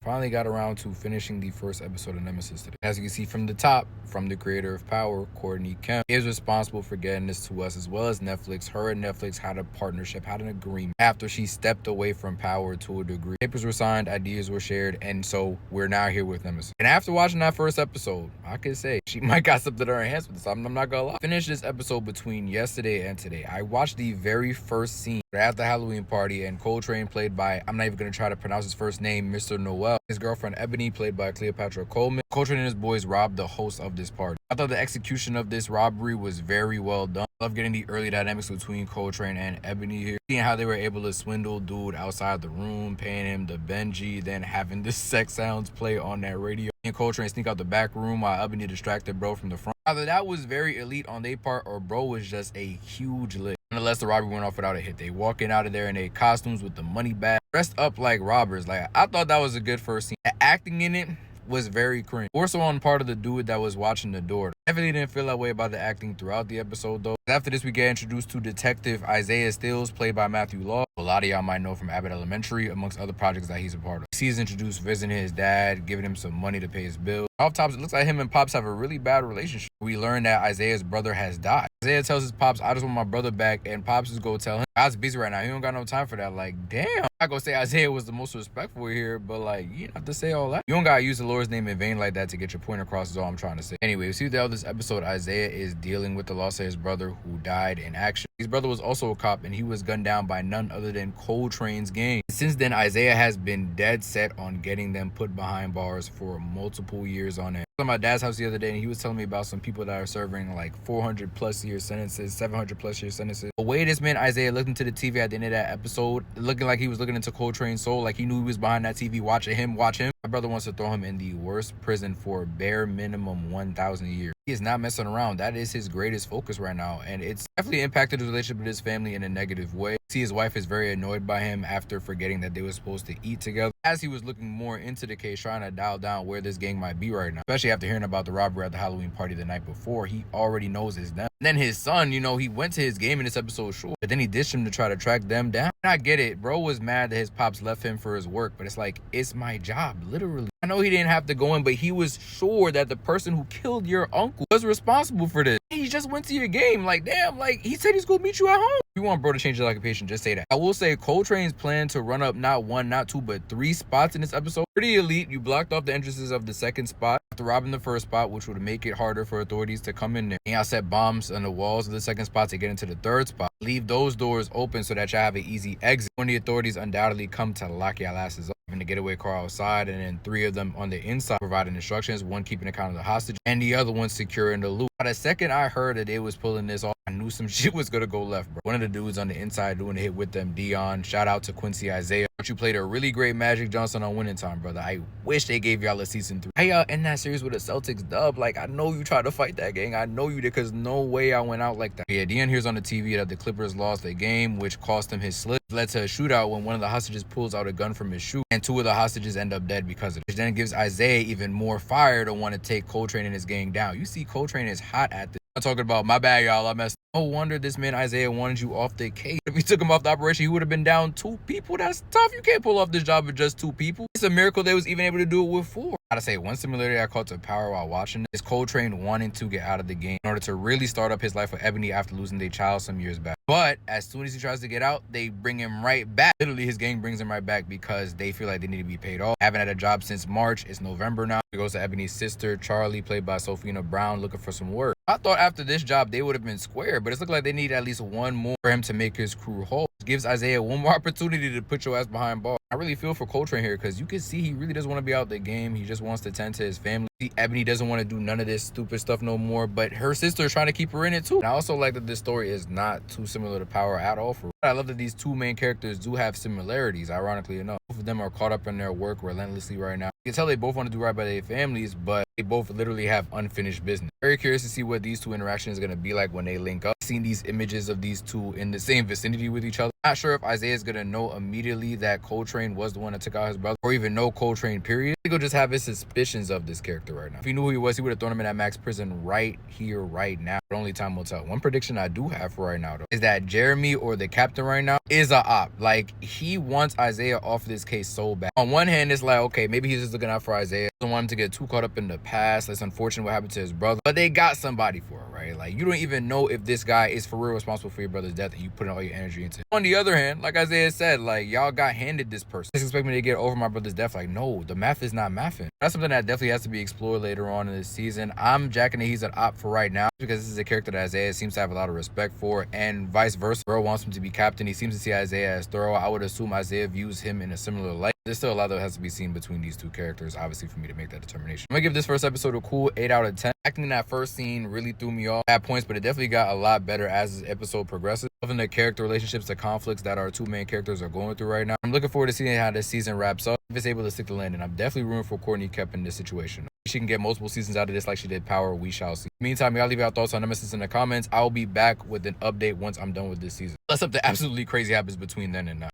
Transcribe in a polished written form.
Finally got around to finishing the first episode of Nemesis today. As you can see from the top, from the creator of Power, Courtney Kemp, is responsible for getting this to us, as well as Netflix. Her and Netflix had a partnership, had an agreement after she stepped away from Power to a degree. Papers were signed, ideas were shared, and so we're now here with Nemesis. And after watching that first episode, I could say she might got something to her hands with this. I'm not gonna lie. Finished this episode between yesterday and today. I watched the very first scene at the Halloween party, and Coltrane, played by, I'm not even gonna try to pronounce his first name, Mr. Noel. His girlfriend Ebony, played by Cleopatra Coleman. Coltrane and his boys robbed the host of this party. I thought the execution of this robbery was very well done. I love getting the early dynamics between Coltrane and Ebony here. Seeing how they were able to swindle dude outside the room, paying him the Benji, then having the sex sounds play on that radio. And Coltrane sneak out the back room while Ebony distracted bro from the front. Either that was very elite on their part, or bro was just a huge lick. Nonetheless, the robbery went off without a hit. They walking out of there in their costumes with the money bag, dressed up like robbers. Like, I thought that was a good first scene. The acting in it was very cringe. Also on part of the dude that was watching the door. Definitely didn't feel that way about the acting throughout the episode though. After this, we get introduced to Detective Isaiah Stills, played by Matthew Law. A lot of y'all might know from Abbott Elementary, amongst other projects that he's a part of. He's introduced visiting his dad, giving him some money to pay his bills. Off tops, it looks like him and Pops have a really bad relationship. We learn that Isaiah's brother has died. Isaiah tells his Pops, I just want my brother back, and Pops is go tell him, God's busy right now, he don't got no time for that. Like, damn. I'm not gonna say Isaiah was the most respectful here, but like, you don't have to say all that. You don't gotta use the Lord's name in vain like that to get your point across, is all I'm trying to say. Anyway, we see that this episode, Isaiah is dealing with the loss of his brother who died in action. His brother was also a cop, and he was gunned down by none other than Coltrane's gang. Since then, Isaiah has been dead set on getting them put behind bars for multiple years on end. I was at my dad's house the other day, and he was telling me about some people that are serving like 400 plus year sentences, 700 plus year sentences. The way this man Isaiah looked into the TV at the end of that episode, looking like he was looking into Coltrane's soul, like he knew he was behind that TV watching him watch him. My brother wants to throw him in the worst prison for bare minimum 1,000 a year. He is not messing around. That is his greatest focus right now, and it's definitely impacted his relationship with his family in a negative way. See, his wife is very annoyed by him after forgetting that they were supposed to eat together, as he was looking more into the case, trying to dial down where this gang might be right now. Especially after hearing about the robbery at the Halloween party the night before, he already knows it's them. And then his son, he went to his game in this episode, sure, but then he ditched him to try to track them down. And I get it, bro was mad that his pops left him for his work, but it's like, it's my job, literally. I know he didn't have to go in, but he was sure that the person who killed your uncle was responsible for this. He just went to your game. Like, damn, like, he said he's gonna meet you at home. If you want bro to change his occupation, just say that. I will say Coltrane's plan to run up not one, not two, but 3 spots in this episode, pretty elite. You blocked off the entrances of the second spot after robbing the first spot, which would make it harder for authorities to come in there. And y'all set bombs on the walls of the second spot to get into the third spot. Leave those doors open so that y'all have an easy exit when the authorities undoubtedly come to lock y'all asses up. Having the getaway car outside, and then 3 of them on the inside providing instructions, one keeping account of the hostage and the other one securing the loot. By the second I heard that they was pulling this off, I knew some shit was gonna go left, bro. One of the dudes on the inside doing a hit with them, Dion. Shout out to Quincy Isaiah. But you played a really great Magic Johnson on Winning Time, brother. I wish they gave y'all a season 3. How y'all end that series with a Celtics dub? Like, I know you tried to fight that gang. I know you did, because no way I went out like that. Yeah, Dion hears on the TV that the Clippers lost the game, which cost him his slip. Led to a shootout when one of the hostages pulls out a gun from his shoe, and 2 of the hostages end up dead because of it. Which then gives Isaiah even more fire to want to take Coltrane and his gang down. You see, Coltrane is hot at this. I'm talking about, my bad, y'all, I messed up. No wonder this man Isaiah wanted you off the case. If you took him off the operation, he would have been down 2 people. That's tough. You can't pull off this job with just 2 people. It's a miracle they was even able to do it with 4. I gotta say, one similarity I caught to Power while watching this is Coltrane wanting to get out of the game in order to really start up his life with Ebony after losing their child some years back. But as soon as he tries to get out, they bring him right back. Literally, his gang brings him right back because they feel like they need to be paid off. Haven't had a job since March. It's November now. He goes to Ebony's sister, Charlie, played by Sophina Brown, looking for some work. I thought after this job, they would have been square, but it's looked like they need at least one more for him to make his crew whole. Gives Isaiah one more opportunity to put your ass behind bars. I really feel for Coltrane here, because you can see he really doesn't want to be out the game. He just wants to tend to his family. Ebony doesn't want to do none of this stupid stuff no more, but her sister is trying to keep her in it too. And I also like that this story is not too similar to Power at all. I love that these 2 main characters do have similarities, ironically enough. Both of them are caught up in their work relentlessly right now. You can tell they both want to do right by their families, but they both literally have unfinished business. Very curious to see what these 2 interactions are going to be like when they link up. Seeing these images of these 2 in the same vicinity with each other. Not sure if Isaiah's going to know immediately that Coltrane was the one that took out his brother, or even know Coltrane, period. He'll just have his suspicions of this character right now. If he knew who he was, he would have thrown him in that max prison right here, right now. But only time will tell. One prediction I do have for right now, though, is that Jeremy, or the captain right now, is a op. Like, he wants Isaiah off this case so bad. On one hand, it's like, okay, maybe he's just looking out for Isaiah. Doesn't want him to get too caught up in the past. That's unfortunate what happened to his brother. But they got somebody for it, right? Like, you don't even know if this guy is for real responsible for your brother's death, and you put all your energy into it. On the other hand, like Isaiah said, like, y'all got handed this person. Just expect me to get over my brother's death. Like, no, the math is not mathing. That's something that definitely has to be explored later on in this season. I'm jacking that he's an op for right now, because this is a character that Isaiah seems to have a lot of respect for, and vice versa. Thorough wants him to be captain. He seems to see Isaiah as Thorough. I would assume Isaiah views him in a similar light. There's still a lot that has to be seen between these two characters, obviously, for me to make that determination. I'm gonna give this first episode a cool 8 out of 10. Acting in that first scene really threw me off at points, but it definitely got a lot better as this episode progresses. Loving the character relationships, the conflicts that our two main characters are going through right now. I'm looking forward to seeing how this season wraps up, if it's able to stick the landing. I'm definitely rooting for Courtney Kemp in this situation. If she can get multiple seasons out of this like she did Power, we shall see. Meantime, y'all leave your thoughts on Nemesis in the comments. I'll be back with an update once I'm done with this season. Unless something absolutely crazy happens between then and now.